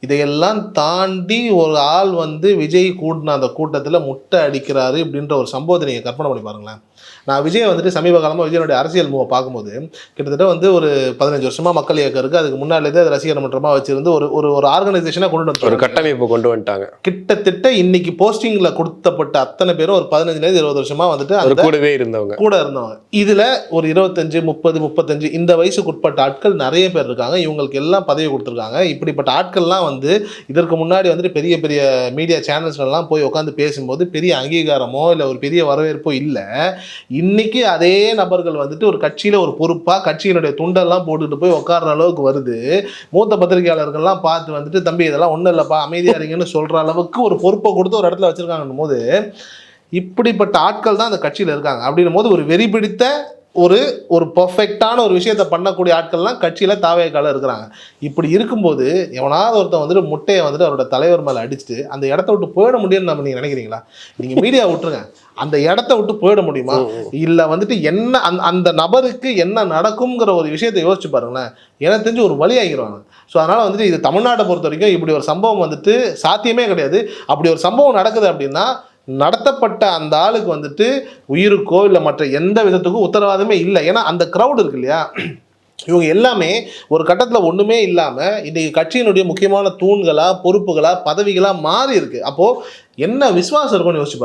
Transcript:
இதையெல்லாம் தாண்டி ஒரு ஆள் வந்து விஜய் கூட்டின அந்த கூட்டத்தில் முட்டை அடிக்கிறாரு இப்படின்ற ஒரு சம்பவத்தை நீங்கள் கற்பனை பண்ணி பாருங்களேன். நான் விஜய் வந்துட்டு சமீப காலமாக விஜயனுடைய அரசியல் மூவை பார்க்கும்போது கிட்டத்தட்ட வந்து ஒரு 15 வருஷமாக மக்கள் இயக்கம் இருக்குது. அதுக்கு முன்னாலேருந்து அது ரசிகர் மன்றமாக வச்சிருந்து ஒரு ஒரு ஆர்கனைசேஷனாக கொண்டு வந்து ஒரு கட்டமைப்பு கொண்டு வந்துட்டாங்க. கிட்டத்தட்ட இன்னைக்கு போஸ்டிங்கில் கொடுத்தப்பட்ட அத்தனை பேரும் ஒரு 15-20 வருஷமாக வந்துட்டு அந்த கூடவே இருந்தவங்க இதில் ஒரு 25, 30, 35 இந்த வயசுக்குட்பட்ட ஆட்கள் நிறைய பேர் இருக்காங்க. இவங்களுக்கு எல்லாம் பதவி கொடுத்துருக்காங்க. இப்படிப்பட்ட ஆட்கள்லாம் வந்து இதற்கு முன்னாடி வந்துட்டு பெரிய பெரிய மீடியா சேனல்ஸ்லாம் போய் உட்காந்து பேசும்போது பெரிய அங்கீகாரமோ இல்லை ஒரு பெரிய வரவேற்போ இல்லை. இன்னைக்கு அதே நபர்கள் வந்துட்டு ஒரு கட்சியில் ஒரு பொறுப்பாக கட்சியினுடைய துண்டெல்லாம் போட்டுட்டு போய் உட்கார்ற அளவுக்கு வருது. மூத்த பத்திரிகையாளர்கள்லாம் பார்த்து வந்துட்டு தம்பி இதெல்லாம் ஒன்றும் இல்லைப்பா அமைதியாக இருங்கன்னு சொல்கிற அளவுக்கு ஒரு பொறுப்பை கொடுத்து ஒரு இடத்துல வச்சுருக்காங்கன்னும் போது இப்படிப்பட்ட ஆட்கள் தான் அந்த கட்சியில் இருக்காங்க. அப்படின்னும் போது ஒரு வெறி பிடித்த ஒரு பர்ஃபெக்டான ஒரு விஷயத்தை பண்ணக்கூடிய ஆட்கள்லாம் கட்சியில் தாவேக்கால இருக்கிறாங்க. இப்படி இருக்கும்போது எவனாவது ஒருத்தன் வந்துட்டு முட்டையை வந்துட்டு அவரோட தலைவர் மேலே அடிச்சுட்டு அந்த இடத்த விட்டு போயிட முடியும்னு நம்ம நீங்கள் நினைக்கிறீங்களா? நீங்கள் மீடியா விட்டுருங்க, அந்த இடத்த விட்டு போயிட முடியுமா? இல்லை வந்துட்டு என்ன அந்த நபருக்கு என்ன நடக்குங்கிற ஒரு விஷயத்தை யோசிச்சு பாருங்களேன். எனக்கு தெரிஞ்சு ஒரு வழி ஆகிடுவாங்க. ஸோ அதனால் வந்துட்டு இது தமிழ்நாட்டை பொறுத்த வரைக்கும் இப்படி ஒரு சம்பவம் வந்துட்டு சாத்தியமே கிடையாது. அப்படி ஒரு சம்பவம் நடக்குது அப்படின்னா நடத்தப்பட்ட அந்த ஆளுக்கு வந்துட்டு உயிருக்கோ இல்லை மற்ற எந்த விதத்துக்கும் உத்தரவாதமே இல்லை. ஏன்னா அந்த க்ரௌடு இருக்கு இல்லையா, இவங்க எல்லாமே ஒரு கட்டத்தில் ஒன்றுமே இல்லாமல் இன்றைக்கி கட்சியினுடைய முக்கியமான தூண்களாக பொறுப்புகளாக பதவிகளாக மாறி இருக்கு. அப்போது என்ன விசுவாசம் இருக்கும்னு யோசிச்சு